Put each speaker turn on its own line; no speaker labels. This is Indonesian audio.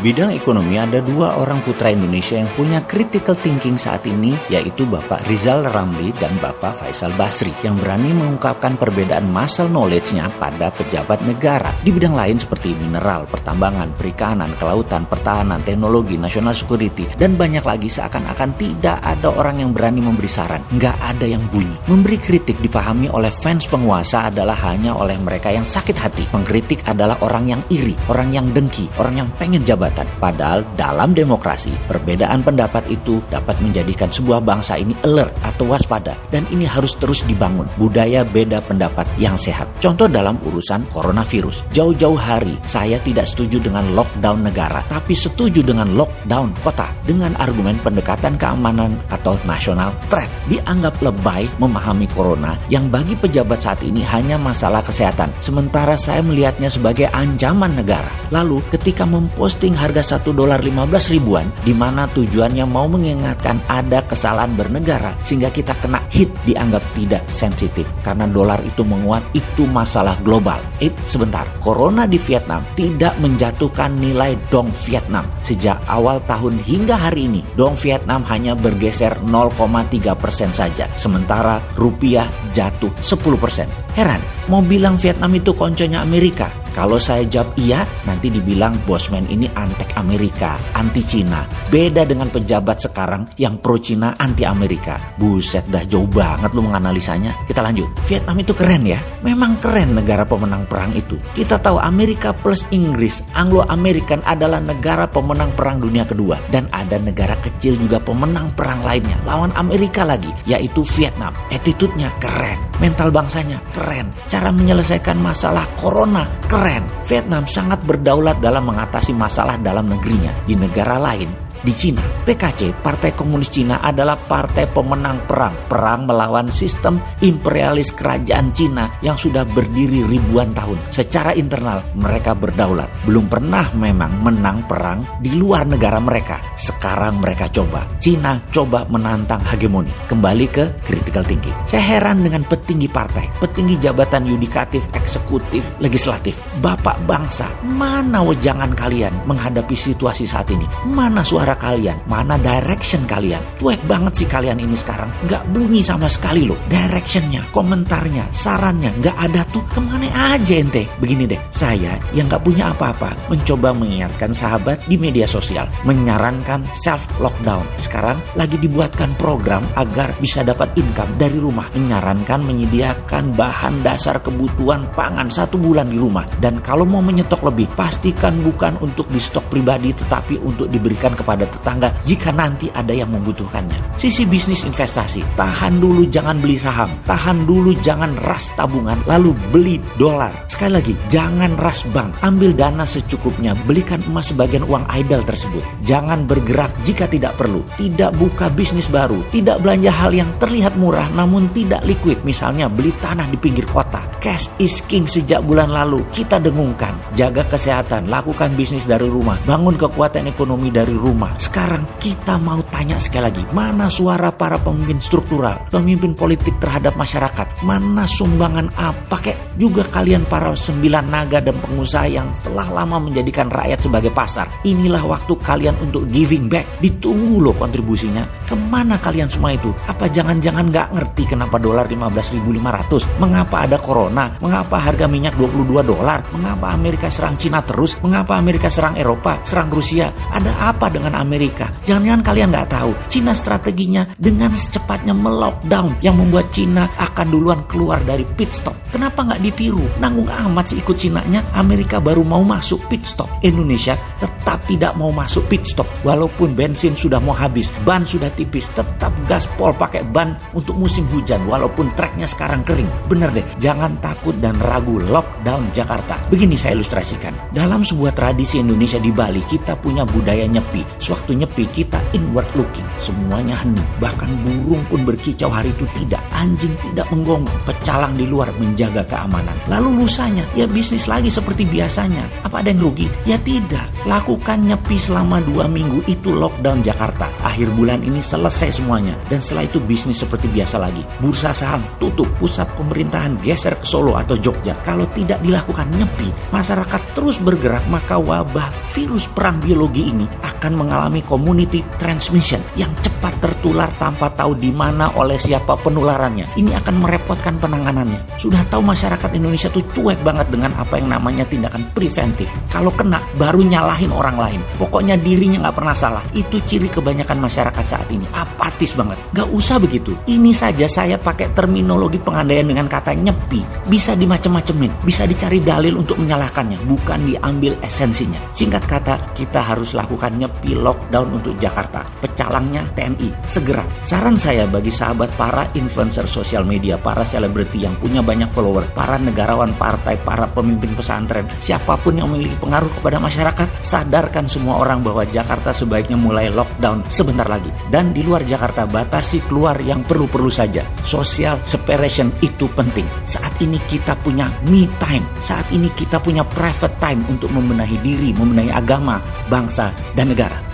bidang ekonomi ada dua orang putra Indonesia yang punya critical thinking saat ini, yaitu Bapak Rizal Ramli dan Bapak Faisal Basri, yang berani mengungkapkan perbedaan muscle knowledge-nya pada pejabat negara di bidang lain seperti mineral, pertambangan, perikanan, kelautan, pertahanan, teknologi, national security, dan banyak lagi. Seakan-akan tidak ada orang yang berani memberi saran, nggak ada yang bunyi. Memberi kritik dipahami oleh fans penguasa adalah hanya oleh mereka yang sakit hati. Pengkritik adalah orang yang iri, orang yang dengki, orang yang pengen jabatan. Padahal dalam demokrasi, perbedaan pendapat itu dapat menjadikan sebuah bangsa ini alert atau waspada, dan ini harus terus dibangun budaya beda pendapat yang sehat. Contoh dalam urusan coronavirus. Jauh-jauh hari saya tidak setuju dengan lockdown negara, tapi setuju dengan lockdown kota dengan argumen pendekatan keamanan atau national threat. Dianggap lebay memahami corona yang bagi pejabat saat ini hanya masalah kesehatan, sementara saya melihatnya sebagai ancaman negara. Lalu ketika memposting harga $1.15 ribuan, di mana tujuannya mau mengingatkan ada kesalahan bernegara sehingga kita kena hit, dianggap tidak sensitif karena dolar itu menguat, itu masalah global. Sebentar, corona di Vietnam tidak menjatuhkan nilai dong Vietnam. Sejak awal tahun hingga hari ini, dong Vietnam hanya bergeser 0,3% saja, sementara rupiah jatuh 10%. Heran, mau bilang Vietnam itu konconya Amerika? Kalau saya jawab iya, nanti dibilang bosman ini antek Amerika, anti Cina. Beda dengan pejabat sekarang yang pro Cina, anti Amerika. Buset, dah jauh banget lu menganalisanya. Kita lanjut. Vietnam itu keren ya. Memang keren negara pemenang perang itu. Kita tahu Amerika plus Inggris, Anglo-American adalah negara pemenang perang dunia kedua. Dan ada negara kecil juga pemenang perang lainnya, lawan Amerika lagi, yaitu Vietnam. Attitude-nya keren. Mental bangsanya keren. Cara menyelesaikan masalah corona keren. Vietnam sangat berdaulat dalam mengatasi masalah dalam negerinya. Di negara lain, di Cina, PKC, Partai Komunis Cina adalah partai pemenang perang melawan sistem imperialis kerajaan Cina yang sudah berdiri ribuan tahun. Secara internal mereka berdaulat, belum pernah memang menang perang di luar negara mereka. Sekarang mereka Cina coba menantang hegemoni. Kembali ke critical thinking. Saya heran dengan petinggi partai, petinggi jabatan yudikatif, eksekutif, legislatif. Bapak bangsa, mana wejangan kalian menghadapi situasi saat ini? Mana suara kalian? Mana direction kalian? Cuek banget sih kalian ini sekarang. Nggak bunyi sama sekali loh. Directionnya, komentarnya, sarannya nggak ada tuh. Kemana aja ente? Begini deh, saya yang nggak punya apa-apa mencoba mengingatkan sahabat di media sosial, menyarankan self lockdown. Sekarang lagi dibuatkan program agar bisa dapat income dari rumah. Menyarankan menyediakan bahan dasar kebutuhan pangan 1 bulan di rumah. Dan kalau mau menyetok lebih, pastikan bukan untuk di stok pribadi tetapi untuk diberikan kepada tetangga jika nanti ada yang membutuhkannya. Sisi bisnis investasi, tahan dulu jangan beli saham, tahan dulu jangan ras tabungan lalu beli dolar. Sekali lagi, jangan ras bank, ambil dana secukupnya, belikan emas sebagian uang idle tersebut. Jangan bergerak jika tidak perlu, tidak buka bisnis baru, tidak belanja hal yang terlihat murah namun tidak liquid, misalnya beli tanah di pinggir kota. Cash is king sejak bulan lalu kita dengungkan. Jaga kesehatan, lakukan bisnis dari rumah, bangun kekuatan ekonomi dari rumah. Sekarang kita mau tanya sekali lagi, mana suara para pemimpin struktural, pemimpin politik terhadap masyarakat? Mana sumbangan apa kek? Juga kalian para 9 naga dan pengusaha yang setelah lama menjadikan rakyat sebagai pasar. Inilah waktu kalian untuk giving back. Ditunggu loh kontribusinya. Kemana kalian semua itu? Apa jangan-jangan gak ngerti kenapa dolar 15.500? Mengapa ada corona? Mengapa harga minyak $22? Mengapa Amerika serang Cina terus? Mengapa Amerika serang Eropa, serang Rusia? Ada apa dengan Amerika? Jangan-jangan kalian nggak tahu, Cina strateginya dengan secepatnya melockdown yang membuat Cina akan duluan keluar dari pit stop. Kenapa nggak ditiru? Nanggung amat sih ikut Cinanya. Amerika baru mau masuk pit stop, Indonesia tetap tidak mau masuk pit stop. Walaupun bensin sudah mau habis, ban sudah tipis, tetap gaspol pakai ban untuk musim hujan walaupun treknya sekarang kering. Bener deh, jangan takut dan ragu lockdown Jakarta. Begini saya ilustrasikan. Dalam sebuah tradisi Indonesia di Bali, kita punya budaya nyepi. Sewaktu nyepi, kita inward looking. Semuanya hening, bahkan burung pun berkicau hari itu tidak. Anjing tidak menggonggong, pecalang di luar menjaga keamanan. Lalu lusanya, ya bisnis lagi seperti biasanya. Apa ada yang rugi? Ya tidak. Lakukan nyepi selama 2 minggu, itu lockdown Jakarta. Akhir bulan ini selesai semuanya. Dan setelah itu bisnis seperti biasa lagi. Bursa saham tutup, pusat pemerintahan geser ke Solo atau Jogja. Kalau tidak dilakukan nyepi, masyarakat terus bergerak, maka wabah virus perang biologi ini akan mengalami community transmission yang cepat tertular tanpa tahu di mana oleh siapa penularannya. Ini akan merepotkan penanganannya. Sudah tahu masyarakat Indonesia tuh cuek banget dengan apa yang namanya tindakan preventif. Kalau kena baru nyalahin orang lain. Pokoknya dirinya nggak pernah salah. Itu ciri kebanyakan masyarakat saat ini. Apatis banget. Gak usah begitu. Ini saja saya pakai terminologi pengandaian dengan kata nyepi. Bisa dimacem-macemin. Bisa dicari dalil untuk menyalahkannya. Bukan diambil esensinya. Singkat kata, kita harus lakukan nyepi lockdown untuk Jakarta. Pecalangnya TNI. Segera. Saran saya bagi sahabat para influencer sosial media, para selebriti yang punya banyak follower, para negarawan partai, para pemimpin pesantren, siapapun yang memiliki pengaruh kepada masyarakat, sadarkan semua orang bahwa Jakarta sebaiknya mulai lockdown sebentar lagi. Dan di luar Jakarta, batasi keluar yang perlu-perlu saja. Social separation itu penting. Saat ini kita punya me time. Saat ini kita punya private time untuk membenahi diri, membenahi agama, bangsa, dan negara.